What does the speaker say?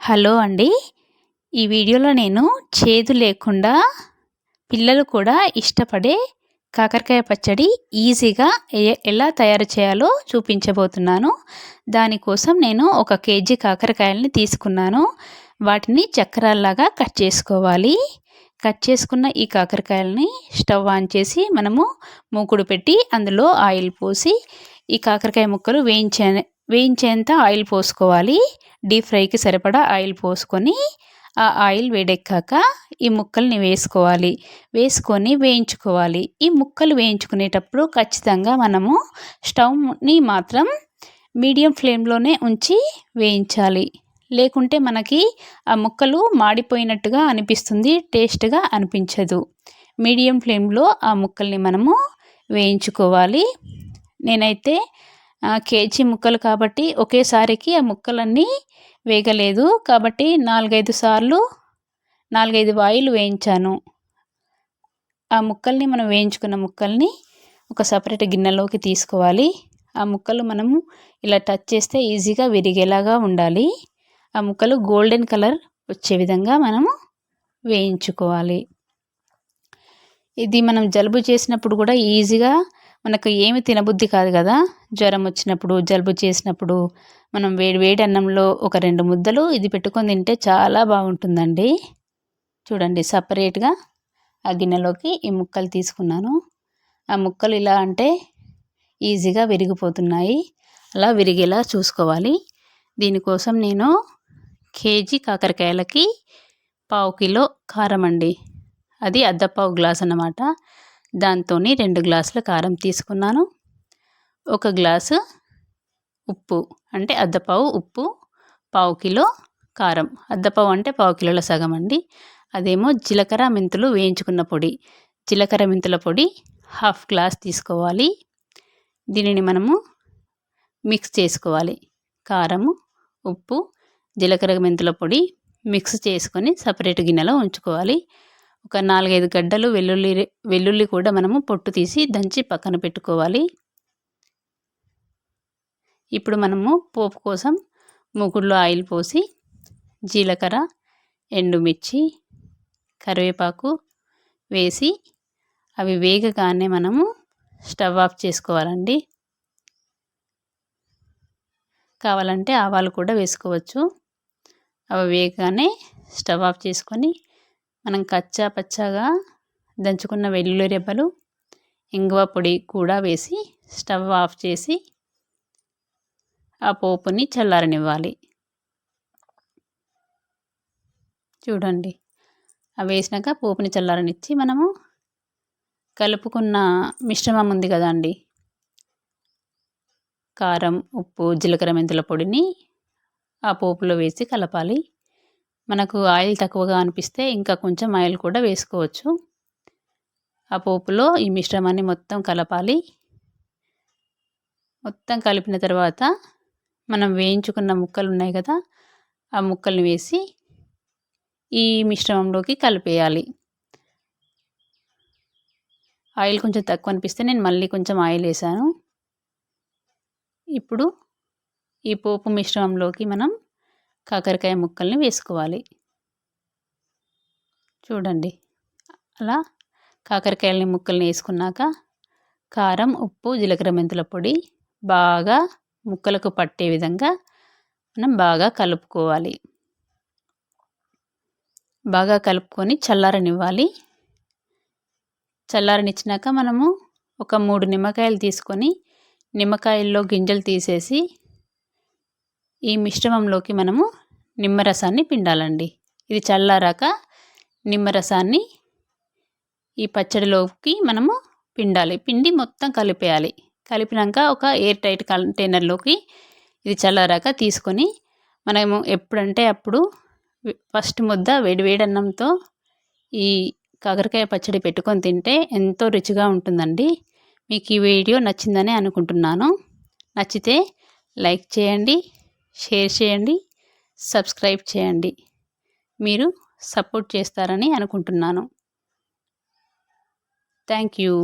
Hello అండి. ఈ వీడియోలో నేను చేదు లేకుండా పిల్లలు కూడా ఇష్టపడే కాకరకాయ పచ్చడి ఈజీగా ఎలా తయారు చేయాలో చూపించబోతున్నాను. దానికోసం నేను 1 కేజీ కాకరకాయలని తీసుకున్నాను. వాటిని చక్రాల్లాగా కట్ చేసుకోవాలి. కట్ చేసుకున్న ఈ కాకరకాయలని స్టవ్ ఆన్ చేసి మనము మూకుడు పెట్టి అందులో ఆయిల్ పోసి ఈ కాకరకాయ ముక్కలు వేయించేంత ఆయిల్ పోసుకోవాలి. డీప్ ఫ్రైకి సరిపడా ఆయిల్ పోసుకొని ఆ ఆయిల్ వేడెక్కాక ఈ ముక్కల్ని వేసుకొని వేయించుకోవాలి. ఈ ముక్కలు వేయించుకునేటప్పుడు ఖచ్చితంగా మనము స్టవ్ని మాత్రం మీడియం ఫ్లేమ్లోనే ఉంచి వేయించాలి. లేకుంటే మనకి ఆ ముక్కలు మాడిపోయినట్టుగా అనిపిస్తుంది, టేస్ట్గా అనిపించదు. మీడియం ఫ్లేమ్లో ఆ ముక్కల్ని మనము వేయించుకోవాలి. నేనైతే కేజీ ముక్కలు కాబట్టి ఒకేసారికి ఆ ముక్కలన్నీ వేగలేదు కాబట్టి 4-5 వాయిలు వేయించాను. ఆ ముక్కల్ని మనం వేయించుకున్న ముక్కల్ని ఒక సపరేట్ గిన్నెలోకి తీసుకోవాలి. ఆ ముక్కలు మనము ఇలా టచ్ చేస్తే ఈజీగా విరిగేలాగా ఉండాలి. ఆ ముక్కలు గోల్డెన్ కలర్ వచ్చే విధంగా మనము వేయించుకోవాలి. ఇది మనం జలుబు చేసినప్పుడు కూడా ఈజీగా మనకు ఏమి తినబుద్ధి కాదు కదా. జ్వరం వచ్చినప్పుడు, జలుబు చేసినప్పుడు మనం వేడి అన్నంలో ఒక 2 ముద్దలు ఇది పెట్టుకొని తింటే చాలా బాగుంటుందండి. చూడండి, సపరేట్గా ఆ గిన్నెలోకి ఈ ముక్కలు తీసుకున్నాను. ఆ ముక్కలు ఇలా అంటే ఈజీగా విరిగిపోతున్నాయి. అలా విరిగేలా చూసుకోవాలి. దీనికోసం నేను కేజీ కాకరకాయలకి 1/2 కిలో కారం అండి. అది అద్దపావు గ్లాస్ అన్నమాట. దాంతోని 2 గ్లాసుల కారం తీసుకున్నాను. 1 గ్లాసు ఉప్పు అంటే అద్దపావు ఉప్పు, 1/2 కిలో కారం. అద్దపావు అంటే 1/2 కిలోల సగం అండి. అదేమో జీలకర్ర మెంతులు వేయించుకున్న పొడి. జీలకర్ర మెంతుల పొడి 1/2 గ్లాస్ తీసుకోవాలి. దీనిని మనము మిక్స్ చేసుకోవాలి. కారము, ఉప్పు, జీలకర్ర మెంతుల పొడి మిక్స్ చేసుకొని సపరేట్ గిన్నెలో ఉంచుకోవాలి. ఒక 4-5 గడ్డలు వెల్లుల్లి కూడా మనము పొట్టు తీసి దంచి పక్కన పెట్టుకోవాలి. ఇప్పుడు మనము పోపు కోసం మూకుడులో ఆయిల్ పోసి జీలకర్ర, ఎండుమిర్చి, కరివేపాకు వేసి అవి వేగగానే మనము స్టవ్ ఆఫ్ చేసుకోవాలండి. కావాలంటే ఆవాలు కూడా వేసుకోవచ్చు. అవి వేగగానే స్టవ్ ఆఫ్ చేసుకొని మనం కచ్చా పచ్చాగా దంచుకున్న వెల్లుల్లి రెబ్బలు, ఇంగువ పొడి కూడా వేసి స్టవ్ ఆఫ్ చేసి ఆ పోపుని చల్లారనివ్వాలి. చూడండి, అవి వేసినాక పోపుని చల్లారనిచ్చి మనము కలుపుకున్న మిశ్రమం ఉంది కదా అండి, కారం, ఉప్పు, జీలకర్ర మెంతుల పొడిని ఆ పోపులో వేసి కలపాలి. మనకు ఆయిల్ తక్కువగా అనిపిస్తే ఇంకా కొంచెం ఆయిల్ కూడా వేసుకోవచ్చు. ఆ పోపులో ఈ మిశ్రమాన్ని మొత్తం కలపాలి. మొత్తం కలిపిన తర్వాత మనం వేయించుకున్న ముక్కలు ఉన్నాయి కదా, ఆ ముక్కల్ని వేసి ఈ మిశ్రమంలోకి కలిపేయాలి. ఆయిల్ కొంచెం తక్కువ అనిపిస్తే నేను మళ్ళీ కొంచెం ఆయిల్ వేసాను. ఇప్పుడు ఈ పోపు మిశ్రమంలోకి మనం కాకరకాయ ముక్కల్ని వేసుకోవాలి. చూడండి, అలా కాకరకాయలని ముక్కల్ని వేసుకున్నాక కారం, ఉప్పు, జీలకర్ర మెంతుల పొడి బాగా ముక్కలకు పట్టే విధంగా మనం బాగా కలుపుకోవాలి. బాగా కలుపుకొని చల్లారనివ్వాలి. చల్లారనిచ్చినాక మనము ఒక 3 నిమ్మకాయలు తీసుకొని నిమ్మకాయల్లో గింజలు తీసేసి ఈ మిశ్రమంలోకి మనము నిమ్మరసాన్ని పిండాలండి. ఇది చల్లారాక నిమ్మరసాన్ని ఈ పచ్చడిలోకి మనము పిండి మొత్తం కలిపేయాలి. కలిపినాక ఒక ఎయిర్ టైట్ కంటైనర్లోకి ఇది చల్లారాక తీసుకొని మనము ఎప్పుడంటే అప్పుడు ఫస్ట్ ముద్ద వేడి అన్నంతో ఈ కాకరకాయ పచ్చడి పెట్టుకొని తింటే ఎంతో రుచిగా ఉంటుందండి. మీకు ఈ వీడియో నచ్చిందని అనుకుంటున్నాను. నచ్చితే లైక్ చేయండి, షేర్ చేయండి, సబ్స్క్రైబ్ చేయండి. మీరు సపోర్ట్ చేస్తారని అనుకుంటున్నాను. Thank you.